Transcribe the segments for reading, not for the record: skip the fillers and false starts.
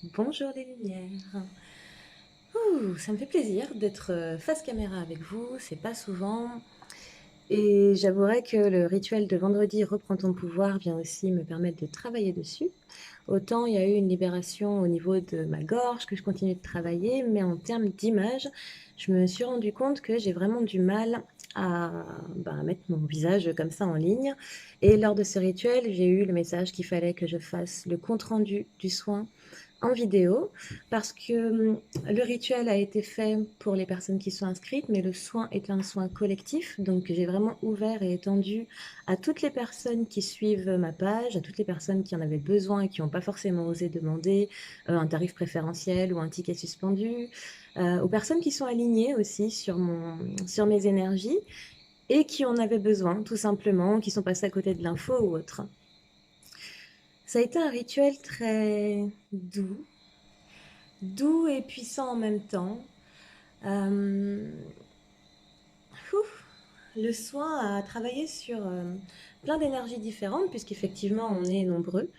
Bonjour les lumières. Ça me fait plaisir d'être face caméra avec vous, c'est pas souvent. Et j'avouerai que le rituel de vendredi Reprends ton pouvoir vient aussi me permettre de travailler dessus. Autant il y a eu une libération au niveau de ma gorge que je continue de travailler, mais en termes d'image, je me suis rendu compte que j'ai vraiment du mal à mettre mon visage comme ça en ligne. Et lors de ce rituel, j'ai eu le message qu'il fallait que je fasse le compte-rendu du soin en vidéo parce que le rituel a été fait pour les personnes qui sont inscrites, mais le soin est un soin collectif. Donc j'ai vraiment ouvert et étendu à toutes les personnes qui suivent ma page, à toutes les personnes qui en avaient besoin et qui n'ont pas forcément osé demander un tarif préférentiel ou un ticket suspendu, aux personnes qui sont alignées aussi sur mes énergies et qui en avaient besoin tout simplement, qui sont passées à côté de l'info ou autre. Ça a été un rituel très doux et puissant en même temps. Euh, le soin a travaillé sur plein d'énergies différentes, puisqu'effectivement on est nombreux.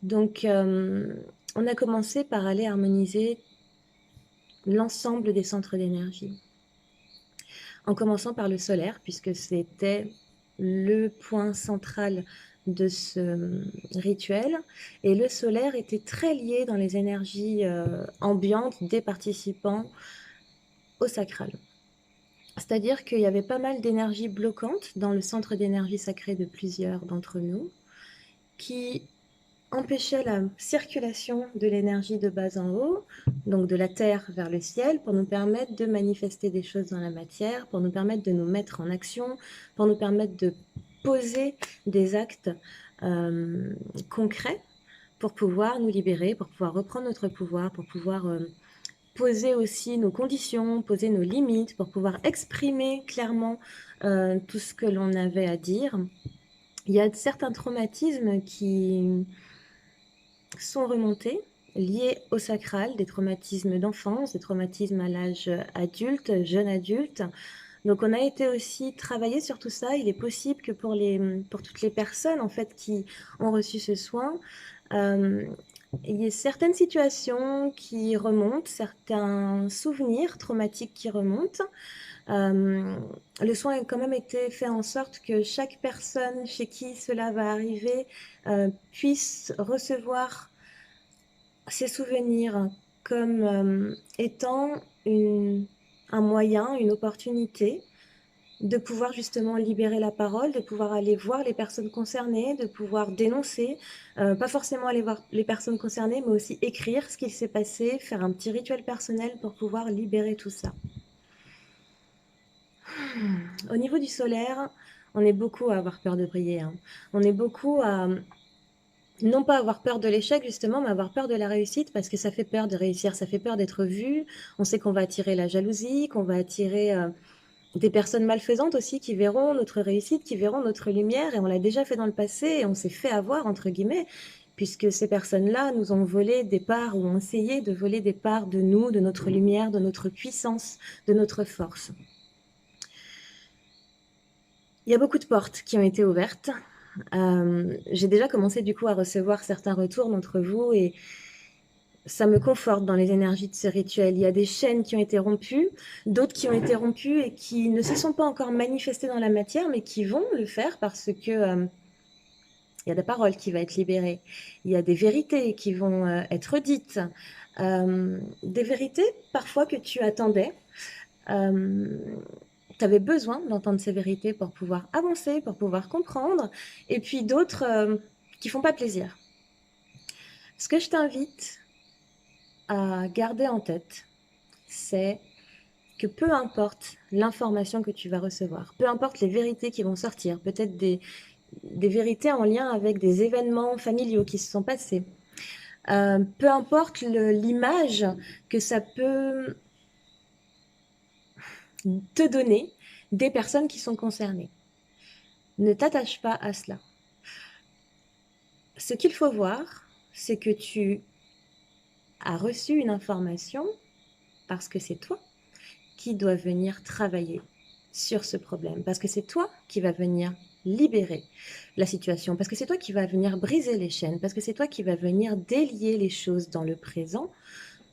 Donc on a commencé par aller harmoniser l'ensemble des centres d'énergie. En commençant par le solaire, puisque c'était le point central de ce rituel. Et le solaire était très lié dans les énergies ambiantes des participants au sacral. C'est-à-dire qu'il y avait pas mal d'énergie bloquante dans le centre d'énergie sacré de plusieurs d'entre nous, qui empêchait la circulation de l'énergie de bas en haut, donc de la terre vers le ciel, pour nous permettre de manifester des choses dans la matière, pour nous permettre de nous mettre en action, pour nous permettre de poser des actes concrets pour pouvoir nous libérer, pour pouvoir reprendre notre pouvoir, pour pouvoir poser aussi nos conditions, poser nos limites, pour pouvoir exprimer clairement tout ce que l'on avait à dire. Il y a certains traumatismes qui sont remontés, liés au sacral, des traumatismes d'enfance, des traumatismes à l'âge adulte, jeune adulte. Donc on a été aussi travailler sur tout ça. Il est possible que pour toutes les personnes en fait qui ont reçu ce soin, il y a certaines situations qui remontent, certains souvenirs traumatiques qui remontent. Le soin a quand même été fait en sorte que chaque personne chez qui cela va arriver puisse recevoir ces souvenirs comme étant un moyen, une opportunité de pouvoir justement libérer la parole, de pouvoir aller voir les personnes concernées, de pouvoir dénoncer, pas forcément aller voir les personnes concernées, mais aussi écrire ce qu'il s'est passé, faire un petit rituel personnel pour pouvoir libérer tout ça. Au niveau du solaire, on est beaucoup à avoir peur de briller. Hein. On est beaucoup à non pas avoir peur de l'échec justement, mais avoir peur de la réussite parce que ça fait peur de réussir, ça fait peur d'être vu. On sait qu'on va attirer la jalousie, qu'on va attirer des personnes malfaisantes aussi qui verront notre réussite, qui verront notre lumière. Et on l'a déjà fait dans le passé et on s'est fait avoir, entre guillemets, puisque ces personnes-là nous ont volé des parts ou ont essayé de voler des parts de nous, de notre lumière, de notre puissance, de notre force. Il y a beaucoup de portes qui ont été ouvertes. J'ai déjà commencé du coup à recevoir certains retours d'entre vous et ça me conforte dans les énergies de ce rituel. Il y a des chaînes qui ont été rompues, d'autres qui ont été rompues et qui ne se sont pas encore manifestées dans la matière, mais qui vont le faire parce que il y a des paroles qui vont être libérées, il y a des vérités qui vont être dites, des vérités parfois que tu attendais. Tu avais besoin d'entendre ces vérités pour pouvoir avancer, pour pouvoir comprendre, et puis d'autres qui font pas plaisir. Ce que je t'invite à garder en tête, c'est que peu importe l'information que tu vas recevoir, peu importe les vérités qui vont sortir, peut-être des vérités en lien avec des événements familiaux qui se sont passés, peu importe l'image que ça peut te donner des personnes qui sont concernées. Ne t'attache pas à cela. Ce qu'il faut voir, c'est que tu as reçu une information parce que c'est toi qui dois venir travailler sur ce problème, parce que c'est toi qui vas venir libérer la situation, parce que c'est toi qui vas venir briser les chaînes, parce que c'est toi qui vas venir délier les choses dans le présent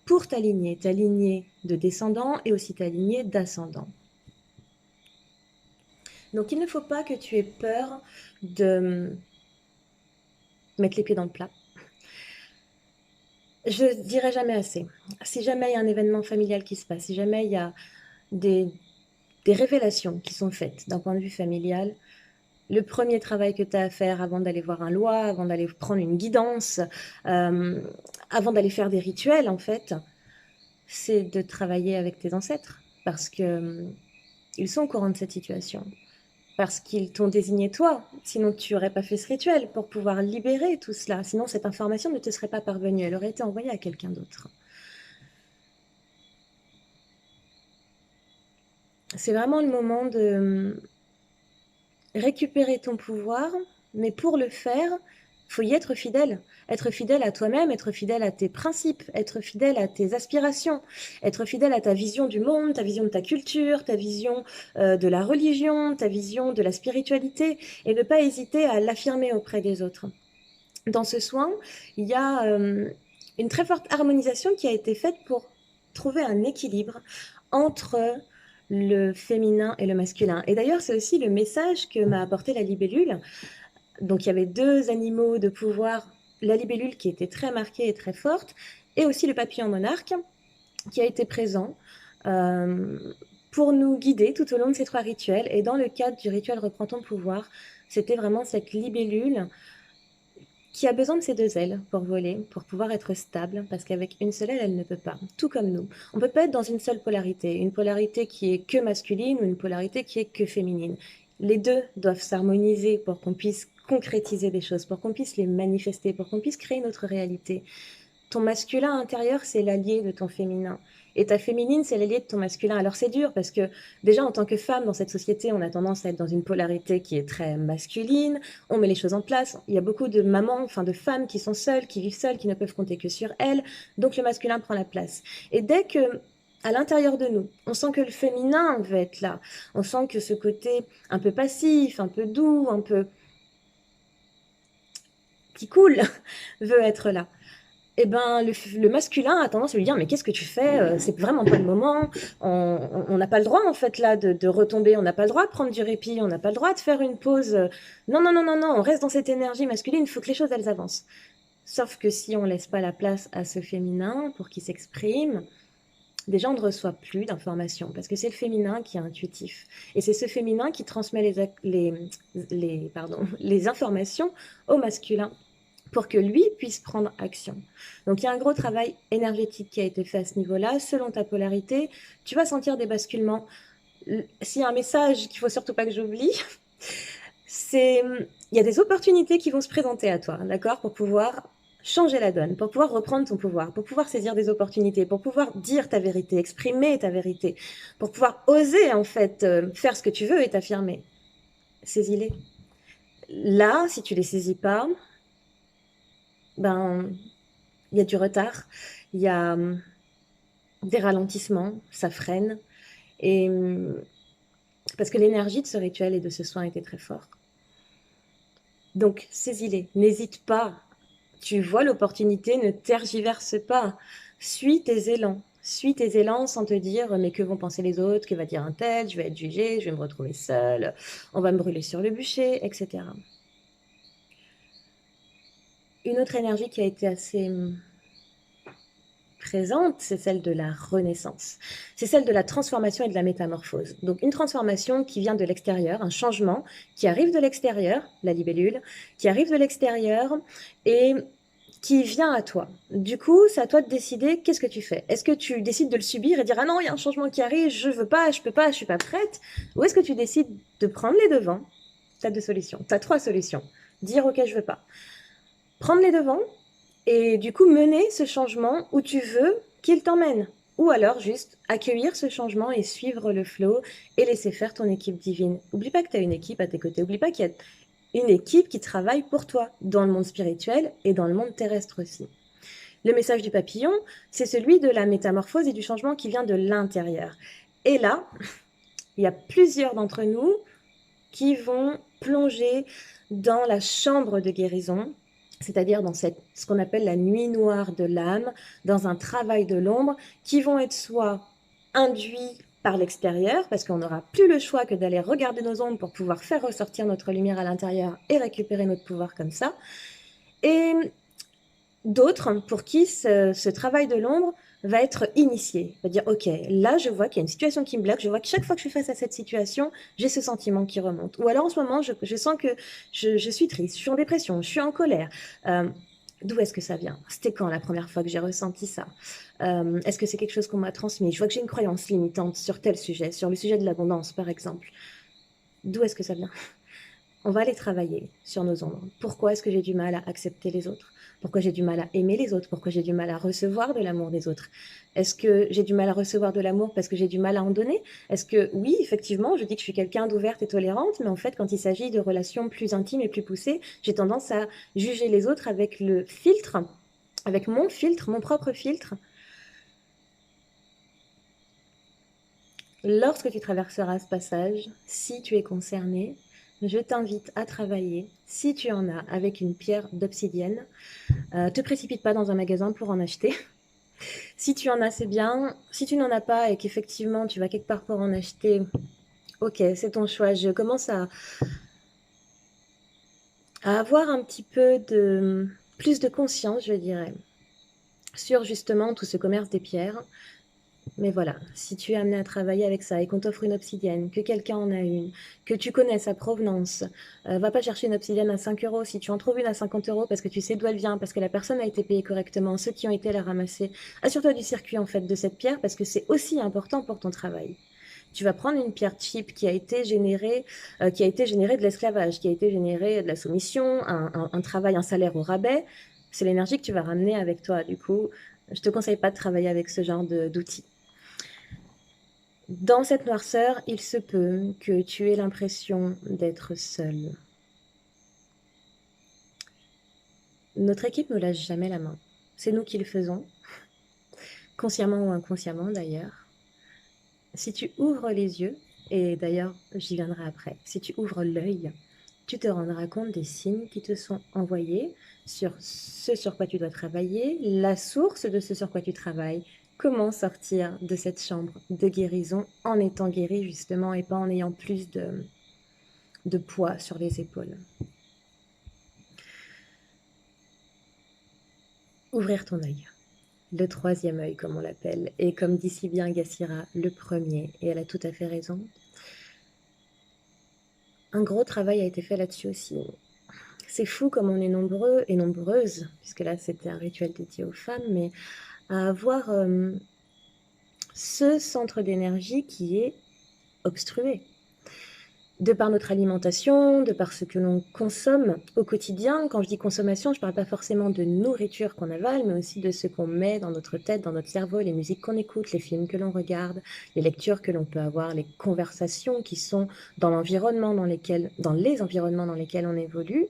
pour t'aligner de descendant et aussi t'aligner d'ascendant. Donc il ne faut pas que tu aies peur de mettre les pieds dans le plat. Je dirai jamais assez. Si jamais il y a un événement familial qui se passe, si jamais il y a des révélations qui sont faites d'un point de vue familial, le premier travail que tu as à faire avant d'aller voir un loi, avant d'aller prendre une guidance, avant d'aller faire des rituels, en fait, c'est de travailler avec tes ancêtres parce que ils sont au courant de cette situation. Parce qu'ils t'ont désigné toi, sinon tu n'aurais pas fait ce rituel pour pouvoir libérer tout cela. Sinon, cette information ne te serait pas parvenue, elle aurait été envoyée à quelqu'un d'autre. C'est vraiment le moment de récupérer ton pouvoir, mais pour le faire, il faut y être fidèle. Être fidèle à toi-même, être fidèle à tes principes, être fidèle à tes aspirations, être fidèle à ta vision du monde, ta vision de ta culture, ta vision de la religion, ta vision de la spiritualité, et ne pas hésiter à l'affirmer auprès des autres. Dans ce soin, il y a une très forte harmonisation qui a été faite pour trouver un équilibre entre le féminin et le masculin. Et d'ailleurs, c'est aussi le message que m'a apporté la libellule. Donc, il y avait deux animaux de pouvoir, la libellule qui était très marquée et très forte, et aussi le papillon monarque qui a été présent pour nous guider tout au long de ces 3 rituels. Et dans le cadre du rituel Reprends ton pouvoir, c'était vraiment cette libellule qui a besoin de ses 2 ailes pour voler, pour pouvoir être stable, parce qu'avec une seule aile, elle ne peut pas, tout comme nous. On ne peut pas être dans une seule polarité, une polarité qui est que masculine ou une polarité qui est que féminine. Les deux doivent s'harmoniser pour qu'on puisse concrétiser des choses, pour qu'on puisse les manifester, pour qu'on puisse créer notre réalité. Ton masculin intérieur, c'est l'allié de ton féminin. Et ta féminine, c'est l'allié de ton masculin. Alors c'est dur parce que déjà en tant que femme dans cette société, on a tendance à être dans une polarité qui est très masculine. On met les choses en place. Il y a beaucoup de mamans, enfin de femmes qui sont seules, qui vivent seules, qui ne peuvent compter que sur elles. Donc le masculin prend la place. Et dès que à l'intérieur de nous, on sent que le féminin veut être là. On sent que ce côté un peu passif, un peu doux, un peu qui coule veut être là. Eh ben, le masculin a tendance à lui dire mais qu'est-ce que tu fais, c'est vraiment pas le moment, on n'a pas le droit en fait là de retomber, on n'a pas le droit de prendre du répit, on n'a pas le droit de faire une pause, non, non, non, non, non, on reste dans cette énergie masculine, il faut que les choses elles avancent. Sauf que si on laisse pas la place à ce féminin pour qu'il s'exprime, déjà on ne reçoit plus d'informations parce que c'est le féminin qui est intuitif et c'est ce féminin qui transmet les informations au masculin pour que lui puisse prendre action. Donc il y a un gros travail énergétique qui a été fait à ce niveau-là. Selon ta polarité, tu vas sentir des basculements. S'il y a un message qu'il faut surtout pas que j'oublie, c'est il y a des opportunités qui vont se présenter à toi, d'accord, pour pouvoir changer la donne, pour pouvoir reprendre ton pouvoir, pour pouvoir saisir des opportunités, pour pouvoir dire ta vérité, exprimer ta vérité, pour pouvoir oser en fait faire ce que tu veux et t'affirmer. Saisis-les. Là, si tu les saisis pas, ben il y a du retard, il y a des ralentissements, ça freine. Et parce que l'énergie de ce rituel et de ce soin était très fort. Donc, saisis-les, n'hésite pas. Tu vois l'opportunité, ne tergiverse pas. Suis tes élans sans te dire mais que vont penser les autres, que va dire un tel, je vais être jugée, je vais me retrouver seule, on va me brûler sur le bûcher, etc. Une autre énergie qui a été assez présente, c'est celle de la renaissance. C'est celle de la transformation et de la métamorphose. Donc une transformation qui vient de l'extérieur, un changement qui arrive de l'extérieur, la libellule, qui arrive de l'extérieur et qui vient à toi. Du coup, c'est à toi de décider qu'est-ce que tu fais. Est-ce que tu décides de le subir et dire ah non, il y a un changement qui arrive, je veux pas, je peux pas, je suis pas prête, ou est-ce que tu décides de prendre les devants? Tu as 2 solutions, tu as 3 solutions. Dire ok, je veux pas. Prendre les devants et du coup mener ce changement où tu veux qu'il t'emmène. Ou alors juste accueillir ce changement et suivre le flow et laisser faire ton équipe divine. Oublie pas que tu as une équipe à tes côtés. Oublie pas qu'il y a une équipe qui travaille pour toi dans le monde spirituel et dans le monde terrestre aussi. Le message du papillon, c'est celui de la métamorphose et du changement qui vient de l'intérieur. Et là, il y a plusieurs d'entre nous qui vont plonger dans la chambre de guérison, c'est-à-dire dans ce qu'on appelle la nuit noire de l'âme, dans un travail de l'ombre, qui vont être soit induits par l'extérieur, parce qu'on n'aura plus le choix que d'aller regarder nos ombres pour pouvoir faire ressortir notre lumière à l'intérieur et récupérer notre pouvoir comme ça, et d'autres pour qui ce travail de l'ombre va être initié, va dire ok, là je vois qu'il y a une situation qui me bloque, je vois que chaque fois que je suis face à cette situation, j'ai ce sentiment qui remonte. Ou alors en ce moment, je sens que je suis triste, je suis en dépression, je suis en colère. D'où est-ce que ça vient? C'était quand la première fois que j'ai ressenti ça? Est-ce que c'est quelque chose qu'on m'a transmis? Je vois que j'ai une croyance limitante sur tel sujet, sur le sujet de l'abondance par exemple. D'où est-ce que ça vient? On va aller travailler sur nos ombres. Pourquoi est-ce que j'ai du mal à accepter les autres? Pourquoi j'ai du mal à aimer les autres? Pourquoi j'ai du mal à recevoir de l'amour des autres? Est-ce que j'ai du mal à recevoir de l'amour parce que j'ai du mal à en donner? Est-ce que oui, effectivement, je dis que je suis quelqu'un d'ouverte et tolérante, mais en fait, quand il s'agit de relations plus intimes et plus poussées, j'ai tendance à juger les autres avec le filtre, avec mon filtre, mon propre filtre. Lorsque tu traverseras ce passage, si tu es concerné, je t'invite à travailler, si tu en as, avec une pierre d'obsidienne. Te précipite pas dans un magasin pour en acheter. Si tu en as, c'est bien. Si tu n'en as pas et qu'effectivement tu vas quelque part pour en acheter, ok, c'est ton choix. Je commence à avoir un petit peu de plus de conscience, je dirais, sur justement tout ce commerce des pierres. Mais voilà, si tu es amené à travailler avec ça et qu'on t'offre une obsidienne, que quelqu'un en a une, que tu connais sa provenance, va pas chercher une obsidienne à 5 euros. Si tu en trouves une à 50 euros parce que tu sais d'où elle vient, parce que la personne a été payée correctement, ceux qui ont été la ramasser, assure-toi du circuit en fait de cette pierre parce que c'est aussi important pour ton travail. Tu vas prendre une pierre cheap qui a été générée de l'esclavage, qui a été générée de la soumission, un travail, un salaire au rabais. C'est l'énergie que tu vas ramener avec toi. Du coup, je te conseille pas de travailler avec ce genre d'outils. Dans cette noirceur, il se peut que tu aies l'impression d'être seul. Notre équipe ne lâche jamais la main. C'est nous qui le faisons, consciemment ou inconsciemment d'ailleurs. Si tu ouvres les yeux, et d'ailleurs j'y viendrai après, si tu ouvres l'œil, tu te rendras compte des signes qui te sont envoyés sur ce sur quoi tu dois travailler, la source de ce sur quoi tu travailles, comment sortir de cette chambre de guérison en étant guéri justement et pas en ayant plus de poids sur les épaules. Ouvrir ton œil, le troisième œil comme on l'appelle, et comme dit si bien Gassira, le premier, et elle a tout à fait raison. Un gros travail a été fait là-dessus aussi. C'est fou comme on est nombreux et nombreuses, puisque là c'était un rituel dédié aux femmes, mais à avoir ce centre d'énergie qui est obstrué. De par notre alimentation, de par ce que l'on consomme au quotidien. Quand je dis consommation, je ne parle pas forcément de nourriture qu'on avale, mais aussi de ce qu'on met dans notre tête, dans notre cerveau, les musiques qu'on écoute, les films que l'on regarde, les lectures que l'on peut avoir, les conversations qui sont dans l'environnement dans les environnements dans lesquels on évolue,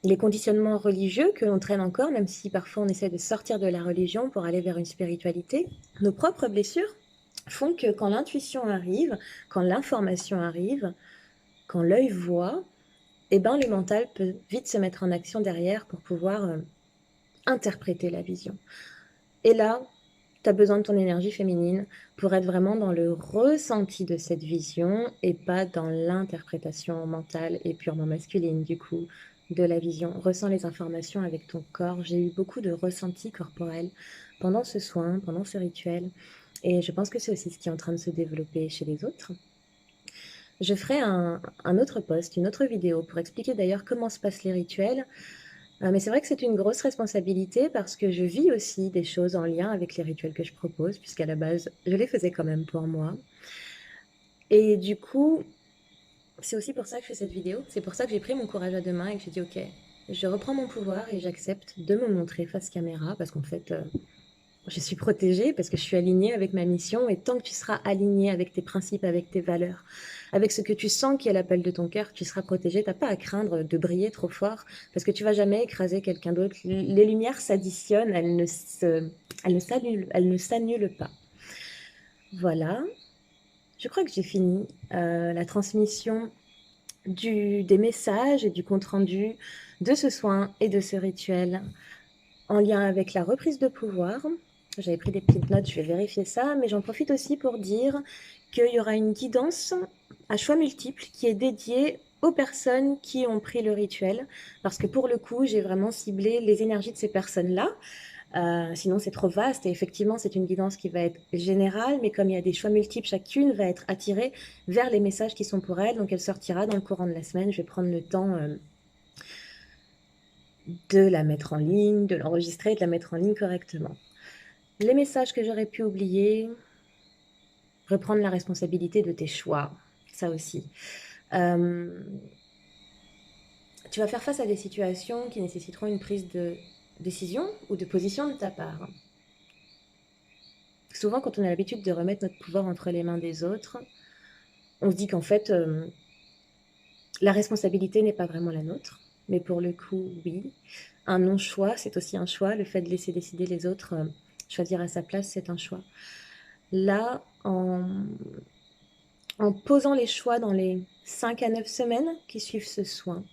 les conditionnements religieux que l'on traîne encore, même si parfois on essaie de sortir de la religion pour aller vers une spiritualité, nos propres blessures font que quand l'intuition arrive, quand l'information arrive, quand l'œil voit, eh ben, le mental peut vite se mettre en action derrière pour pouvoir interpréter la vision. Et là, tu as besoin de ton énergie féminine pour être vraiment dans le ressenti de cette vision et pas dans l'interprétation mentale et purement masculine du coup de la vision. Ressens les informations avec ton corps. J'ai eu beaucoup de ressentis corporels pendant ce soin, pendant ce rituel. Et je pense que c'est aussi ce qui est en train de se développer chez les autres. Je ferai un autre post, une autre vidéo pour expliquer d'ailleurs comment se passent les rituels. Mais c'est vrai que c'est une grosse responsabilité parce que je vis aussi des choses en lien avec les rituels que je propose, puisqu'à la base, je les faisais quand même pour moi. Et du coup, c'est aussi pour ça que je fais cette vidéo. C'est pour ça que j'ai pris mon courage à deux mains et que j'ai dit ok, je reprends mon pouvoir et j'accepte de me montrer face caméra parce qu'en fait, je suis protégée parce que je suis alignée avec ma mission et tant que tu seras alignée avec tes principes, avec tes valeurs, avec ce que tu sens qui est l'appel de ton cœur, tu seras protégée. T'as pas à craindre de briller trop fort parce que tu vas jamais écraser quelqu'un d'autre. Les lumières s'additionnent, elles ne s'annulent pas. Voilà. Je crois que j'ai fini la transmission des messages et du compte-rendu de ce soin et de ce rituel en lien avec la reprise de pouvoir. J'avais pris des petites notes, je vais vérifier ça, mais j'en profite aussi pour dire qu'il y aura une guidance à choix multiples qui est dédiée aux personnes qui ont pris le rituel, parce que pour le coup, j'ai vraiment ciblé les énergies de ces personnes-là. Sinon, c'est trop vaste et effectivement, c'est une guidance qui va être générale, mais comme il y a des choix multiples, chacune va être attirée vers les messages qui sont pour elle, donc elle sortira dans le courant de la semaine. Je vais prendre le temps de la mettre en ligne, de l'enregistrer et de la mettre en ligne correctement. Les messages que j'aurais pu oublier, reprendre la responsabilité de tes choix, ça aussi. Tu vas faire face à des situations qui nécessiteront une prise de décision ou de position de ta part. Souvent, quand on a l'habitude de remettre notre pouvoir entre les mains des autres, on se dit qu'en fait, la responsabilité n'est pas vraiment la nôtre. Mais pour le coup, oui. Un non-choix, c'est aussi un choix. Le fait de laisser décider les autres, choisir à sa place, c'est un choix. Là, en posant les choix dans les 5 à 9 semaines qui suivent ce soin,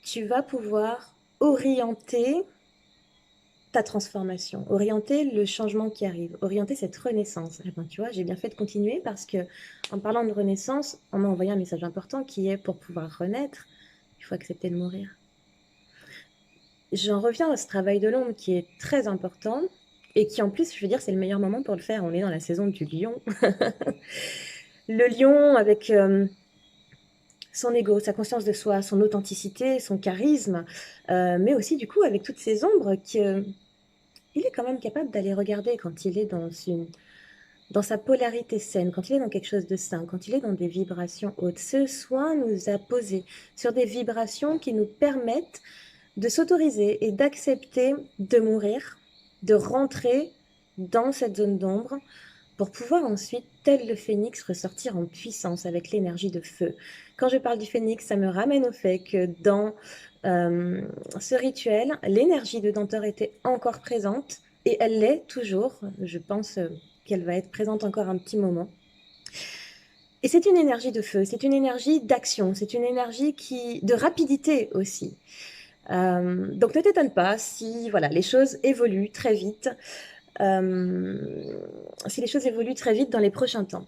tu vas pouvoir orienter ta transformation, orienter le changement qui arrive, orienter cette renaissance. Eh ben, tu vois, j'ai bien fait de continuer parce que en parlant de renaissance, on m'a envoyé un message important qui est pour pouvoir renaître, il faut accepter de mourir. J'en reviens à ce travail de l'ombre qui est très important et qui en plus, je veux dire, c'est le meilleur moment pour le faire. On est dans la saison du lion. Le lion avec son ego, sa conscience de soi, son authenticité, son charisme, mais aussi du coup avec toutes ces ombres qu'il est quand même capable d'aller regarder quand il est dans sa polarité saine, quand il est dans quelque chose de sain, quand il est dans des vibrations hautes. Ce soin nous a posé sur des vibrations qui nous permettent de s'autoriser et d'accepter de mourir, de rentrer dans cette zone d'ombre pour pouvoir ensuite, tel le phénix, ressortir en puissance avec l'énergie de feu. Quand je parle du phénix, ça me ramène au fait que dans ce rituel, l'énergie de Dentor était encore présente et elle l'est toujours. Je pense qu'elle va être présente encore un petit moment. Et c'est une énergie de feu, c'est une énergie d'action, c'est une énergie de rapidité aussi. Donc ne t'étonne pas si voilà, les choses évoluent très vite. Si les choses évoluent très vite dans les prochains temps.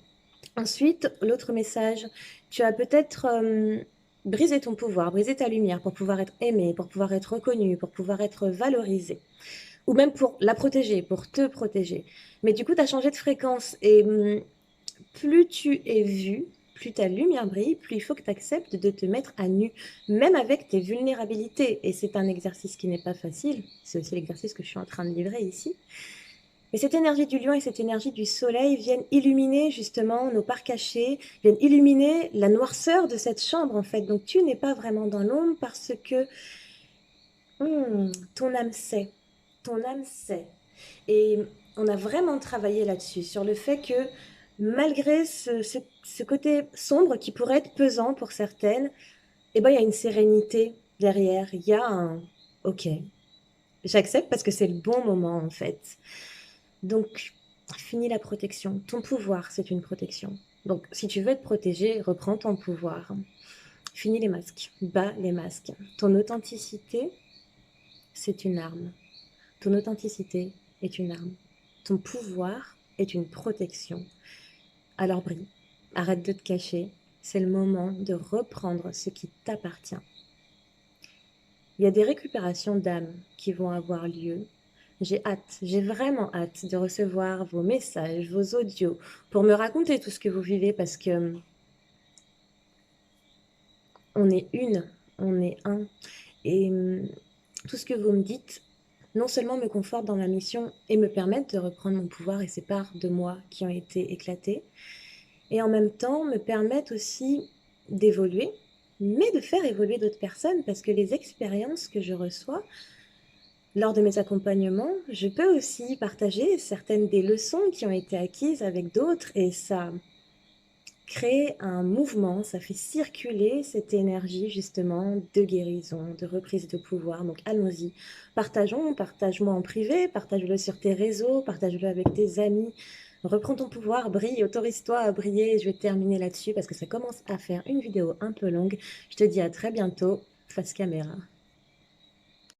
Ensuite, l'autre message, tu as peut-être brisé ton pouvoir, brisé ta lumière pour pouvoir être aimé, pour pouvoir être reconnu, pour pouvoir être valorisé, ou même pour la protéger, pour te protéger. Mais du coup, tu as changé de fréquence et plus tu es vu, plus ta lumière brille, plus il faut que tu acceptes de te mettre à nu, même avec tes vulnérabilités. Et c'est un exercice qui n'est pas facile, c'est aussi l'exercice que je suis en train de livrer ici. Et cette énergie du lion et cette énergie du soleil viennent illuminer justement nos parts cachées, viennent illuminer la noirceur de cette chambre en fait. Donc tu n'es pas vraiment dans l'ombre parce que ton âme sait, ton âme sait. Et on a vraiment travaillé là-dessus, sur le fait que malgré ce côté sombre qui pourrait être pesant pour certaines, eh ben, il y a une sérénité derrière, il y a un ok, j'accepte parce que c'est le bon moment en fait. Donc, finis la protection. Ton pouvoir, c'est une protection. Donc, si tu veux te protéger, reprends ton pouvoir. Finis les masques, bats les masques. Ton authenticité, c'est une arme. Ton authenticité est une arme. Ton pouvoir est une protection. Alors brille, arrête de te cacher. C'est le moment de reprendre ce qui t'appartient. Il y a des récupérations d'âme qui vont avoir lieu. J'ai hâte, j'ai vraiment hâte de recevoir vos messages, vos audios, pour me raconter tout ce que vous vivez parce que on est une, on est un. Et tout ce que vous me dites, non seulement me conforte dans ma mission et me permettent de reprendre mon pouvoir et ces parts de moi qui ont été éclatées, et en même temps me permettent aussi d'évoluer, mais de faire évoluer d'autres personnes parce que les expériences que je reçois, lors de mes accompagnements, je peux aussi partager certaines des leçons qui ont été acquises avec d'autres et ça crée un mouvement, ça fait circuler cette énergie justement de guérison, de reprise de pouvoir. Donc allons-y, partageons, partage-moi en privé, partage-le sur tes réseaux, partage-le avec tes amis. Reprends ton pouvoir, brille, autorise-toi à briller et je vais terminer là-dessus parce que ça commence à faire une vidéo un peu longue. Je te dis à très bientôt, face caméra.